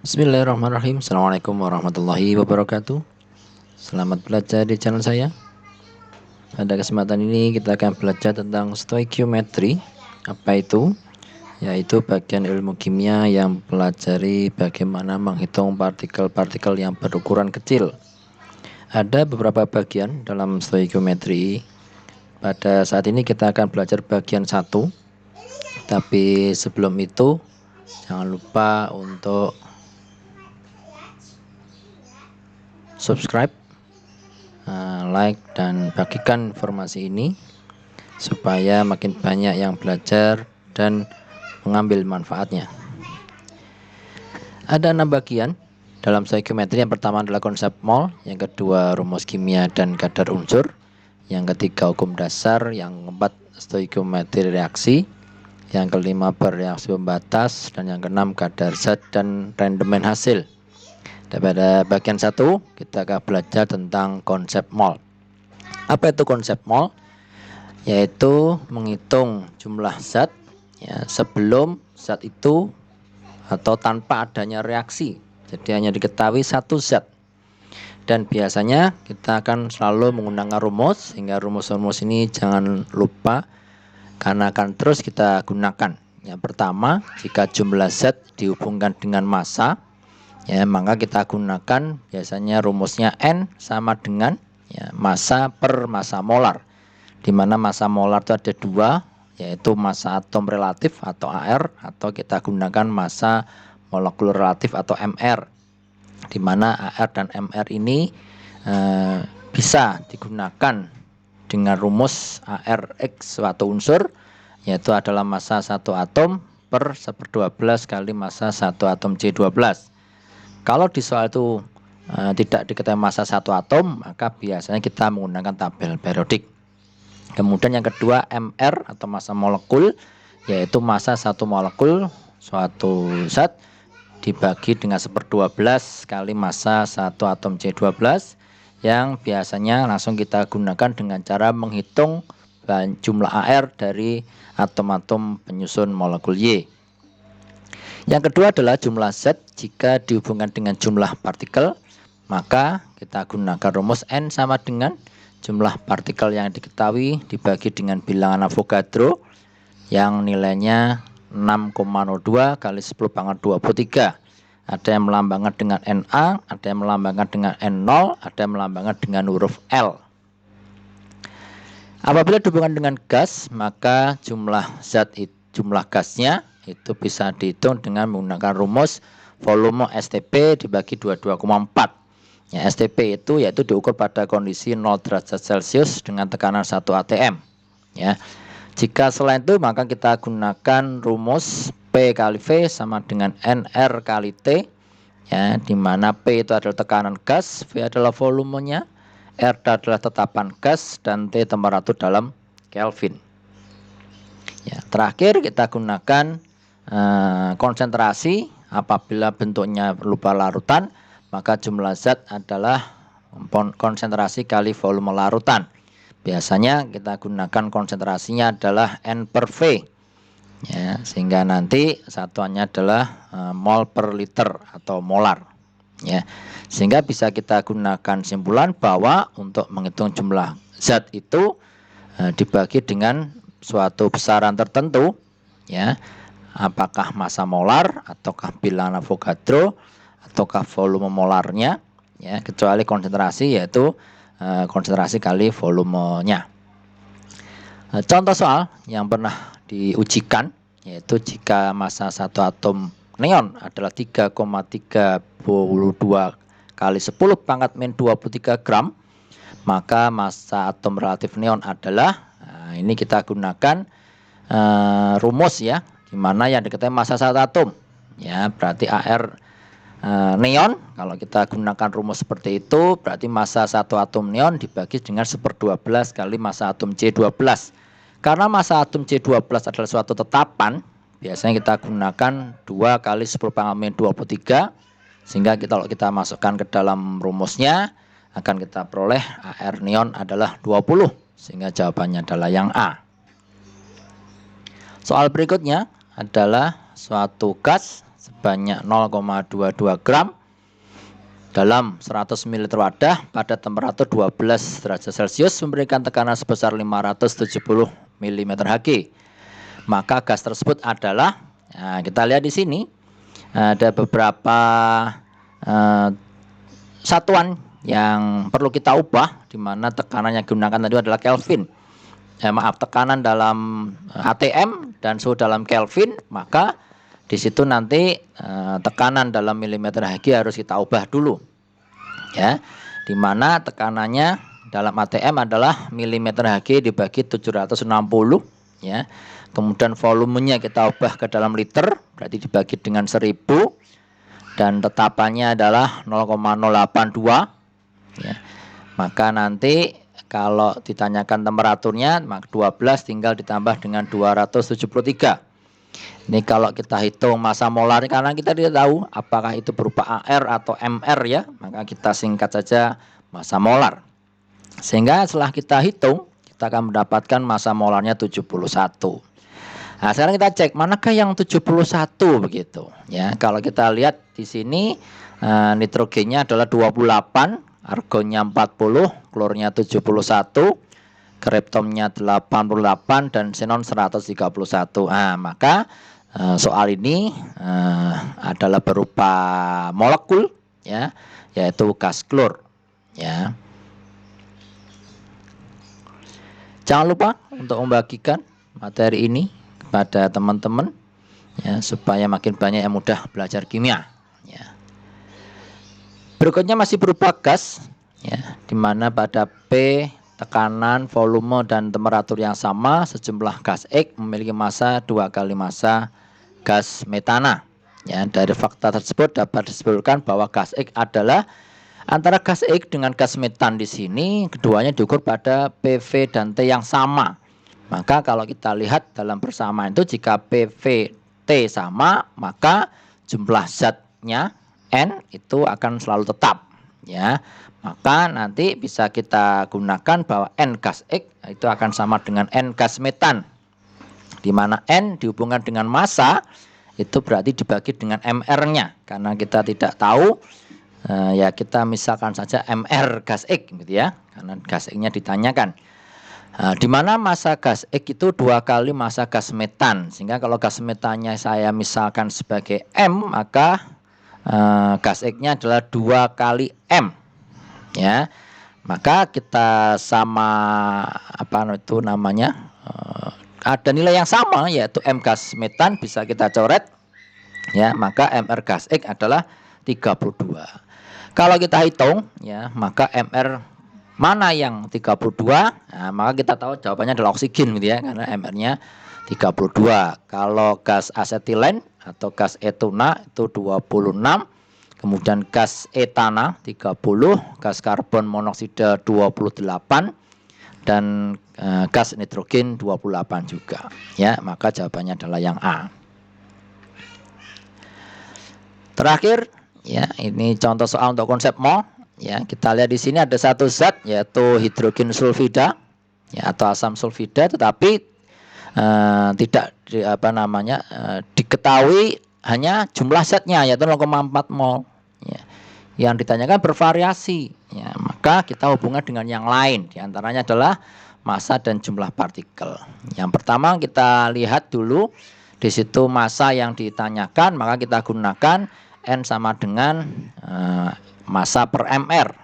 Bismillahirrahmanirrahim. Assalamualaikum warahmatullahi wabarakatuh. Selamat belajar di channel saya. Pada kesempatan ini kita akan belajar tentang stoichiometry. Apa itu? Yaitu bagian ilmu kimia yang mempelajari bagaimana menghitung partikel-partikel yang berukuran kecil. Ada beberapa bagian dalam stoichiometry. Pada saat ini kita akan belajar bagian 1. Tapi sebelum itu jangan lupa untuk subscribe, like, dan bagikan informasi ini supaya makin banyak yang belajar dan mengambil manfaatnya. Ada 6 bagian dalam stoichiometry. Yang pertama adalah konsep mol, yang kedua rumus kimia dan kadar unsur, yang ketiga hukum dasar, yang keempat stoichiometri reaksi, yang kelima bereaksi pembatas, dan yang keenam kadar zat dan rendemen hasil. Dan pada bagian 1 kita akan belajar tentang konsep mol. Apa itu konsep mol? Yaitu menghitung jumlah zat sebelum zat itu atau tanpa adanya reaksi. Jadi hanya diketahui satu zat. Dan biasanya kita akan selalu menggunakan rumus, sehingga rumus-rumus ini jangan lupa karena akan terus kita gunakan. Yang pertama, jika jumlah zat dihubungkan dengan massa, maka kita gunakan biasanya rumusnya N sama dengan massa per massa molar, di mana massa molar itu ada 2, yaitu massa atom relatif atau AR, atau kita gunakan massa molekul relatif atau MR, di mana AR dan MR ini bisa digunakan dengan rumus ARX suatu unsur, yaitu adalah massa satu atom per 1/12 kali massa satu atom C12. Kalau di soal itu tidak diketahui massa satu atom, maka biasanya kita menggunakan tabel periodik. Kemudian yang kedua MR atau massa molekul, yaitu massa satu molekul suatu zat dibagi dengan 1/12 kali massa satu atom C12, yang biasanya langsung kita gunakan dengan cara menghitung jumlah AR dari atom-atom penyusun molekul Y. Yang kedua adalah jumlah zat jika dihubungkan dengan jumlah partikel, maka kita gunakan rumus N sama dengan jumlah partikel yang diketahui dibagi dengan bilangan Avogadro yang nilainya 6,02 kali 10⁻23. Ada yang melambangkan dengan Na, ada yang melambangkan dengan N0, ada yang melambangkan dengan huruf L. Apabila dihubungkan dengan gas, maka jumlah gasnya itu bisa dihitung dengan menggunakan rumus volume STP dibagi 22,4. STP itu yaitu diukur pada kondisi 0 derajat Celcius dengan tekanan 1 atm. Jika selain itu, maka kita gunakan rumus P kali V sama dengan NR kali T, di mana P itu adalah tekanan gas, V adalah volumenya, R adalah tetapan gas, dan T temperatur dalam Kelvin. Terakhir kita gunakan konsentrasi. Apabila bentuknya berupa larutan, maka jumlah zat adalah konsentrasi kali volume larutan. Biasanya kita gunakan konsentrasinya adalah N per V, sehingga nanti satuannya adalah mol per liter atau molar, sehingga bisa kita gunakan simpulan bahwa untuk menghitung jumlah zat itu dibagi dengan suatu besaran tertentu, apakah massa molar ataukah bilangan Avogadro ataukah volume molarnya, kecuali konsentrasi, yaitu konsentrasi kali volumenya. Contoh soal yang pernah diujikan, yaitu jika massa satu atom neon adalah 3,32 kali 10⁻⁻23 gram, maka massa atom relatif neon adalah, ini kita gunakan rumus di mana yang diketahui massa satu atom, berarti AR neon. Kalau kita gunakan rumus seperti itu, berarti massa satu atom neon dibagi dengan 1/12 kali massa atom C12. Karena massa atom C12 adalah suatu tetapan, biasanya kita gunakan 2 kali 10⁻⁻23, sehingga kalau kita masukkan ke dalam rumusnya akan kita peroleh AR neon adalah 20, sehingga jawabannya adalah yang A. Soal berikutnya adalah suatu gas sebanyak 0,22 gram dalam 100 ml wadah pada temperatur 12 derajat Celcius memberikan tekanan sebesar 570 mm/Hg. Maka gas tersebut adalah, nah, kita lihat di sini ada beberapa satuan yang perlu kita ubah, di mana tekanan yang digunakan tadi adalah Kelvin. Tekanan dalam ATM dan suhu dalam Kelvin, maka di situ nanti tekanan dalam milimeter Hg harus kita ubah dulu, ya. Di mana tekanannya dalam ATM adalah milimeter Hg dibagi 760, ya. Kemudian volumenya kita ubah ke dalam liter, berarti dibagi dengan 1000, dan tetapannya adalah 0,082, ya. Maka nanti kalau ditanyakan temperaturnya, maka 12 tinggal ditambah dengan 273. Ini kalau kita hitung massa molar, karena kita tidak tahu apakah itu berupa AR atau MR, ya, maka kita singkat saja massa molar. Sehingga setelah kita hitung, kita akan mendapatkan massa molarnya 71. Nah, sekarang kita cek manakah yang 71 begitu, ya. Kalau kita lihat di sini nitrogennya adalah 28, argonnya 40, klornya 71, kryptonnya 88, dan xenon 131. Nah, maka soal ini adalah berupa molekul, ya, yaitu gas klor, ya. Jangan lupa untuk membagikan materi ini kepada teman-teman, ya, supaya makin banyak yang mudah belajar kimia, ya. Berikutnya masih berupa gas, ya, di mana pada P tekanan, volume, dan temperatur yang sama, sejumlah gas X memiliki massa 2 kali massa gas metana. Ya, dari fakta tersebut dapat disebutkan bahwa gas X adalah antara gas X dengan gas metan. Di sini keduanya diukur pada PV dan T yang sama. Maka kalau kita lihat dalam persamaan itu, jika PV T sama, maka jumlah zatnya N itu akan selalu tetap, ya. Maka nanti bisa kita gunakan bahwa N gas X itu akan sama dengan N gas metan, di mana N dihubungkan dengan massa, itu berarti dibagi dengan MR-nya. Karena kita tidak tahu, ya kita misalkan saja MR gas X gitu, ya, karena gas X-nya ditanyakan. Di mana massa gas X itu 2 kali massa gas metan, sehingga kalau gas metannya saya misalkan sebagai M, maka gas X-nya adalah 2 kali M, ya. Maka kita sama itu namanya, ada nilai yang sama, yaitu M gas metan bisa kita coret, ya. Maka MR gas X adalah 32. Kalau kita hitung, ya, maka MR mana yang 32? Nah, maka kita tahu jawabannya adalah oksigen gitu, ya, karena MR-nya 32. Kalau gas asetilen atau gas etuna itu 26, kemudian gas etana 30, gas karbon monoksida 28, dan gas nitrogen 28 juga, ya. Maka jawabannya adalah yang A. Terakhir, ya, ini contoh soal untuk konsep mol. Ya, kita lihat di sini ada satu zat, yaitu hidrogen sulfida, ya, atau asam sulfida, tetapi tidak diketahui hanya jumlah zatnya, yaitu 0,4 mol. Ya. Yang ditanyakan bervariasi, ya, maka kita hubungkan dengan yang lain, diantaranya adalah massa dan jumlah partikel. Yang pertama kita lihat dulu di situ massa yang ditanyakan, maka kita gunakan N sama dengan massa per MR,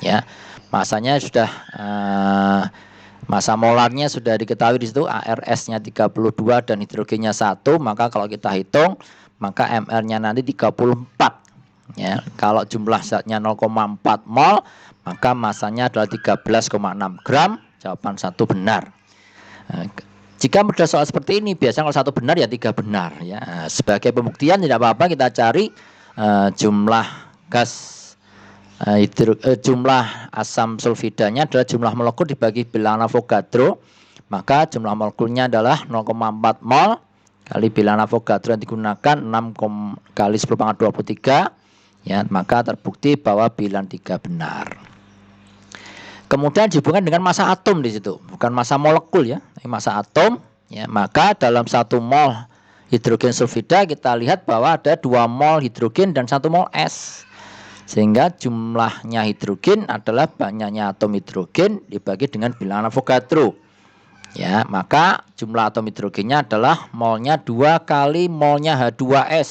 ya. Masanya sudah massa molarnya sudah diketahui di situ, ARS-nya 32 dan hidrogennya 1, maka kalau kita hitung maka MR-nya nanti 34, ya. Kalau jumlah zatnya 0,4 mol, maka masanya adalah 13,6 gram. Jawaban 1 benar. Jika mudah soal seperti ini, biasanya kalau 1 benar ya 3 benar, ya. Sebagai pembuktian tidak apa-apa kita cari jumlah gas jumlah asam sulfidanya adalah jumlah molekul dibagi bilangan Avogadro, maka jumlah molekulnya adalah 0,4 mol kali bilangan Avogadro yang digunakan 6 kali 10⁻23, ya, maka terbukti bahwa bilangan 3 benar. Kemudian dihubungkan dengan massa atom di situ, bukan massa molekul, ya, tapi massa atom, ya. Maka dalam 1 mol hidrogen sulfida kita lihat bahwa ada 2 mol hidrogen dan 1 mol es. Sehingga jumlahnya hidrogen adalah banyaknya atom hidrogen dibagi dengan bilangan Avogadro. Ya, maka jumlah atom hidrogennya adalah molnya 2 kali molnya H2S.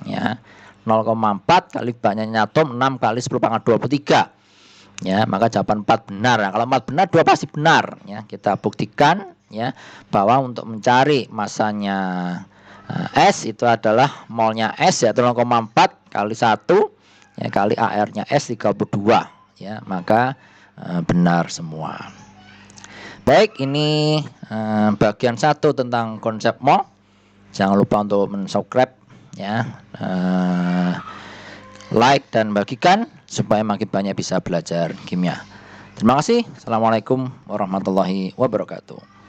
Ya, 0,4 kali banyaknya atom 6 kali 10 pangkat 23. Ya, maka jawaban 4 benar. Nah, kalau 4 benar, 2 pasti benar. Ya, kita buktikan ya bahwa untuk mencari masanya S itu adalah molnya S yaitu 0,4 kali 1 ya kali AR-nya S 32 ya, maka benar semua. Baik, ini bagian 1 tentang konsep mol. Jangan lupa untuk subscribe ya, like dan bagikan supaya makin banyak bisa belajar kimia. Terima kasih. Assalamualaikum warahmatullahi wabarakatuh.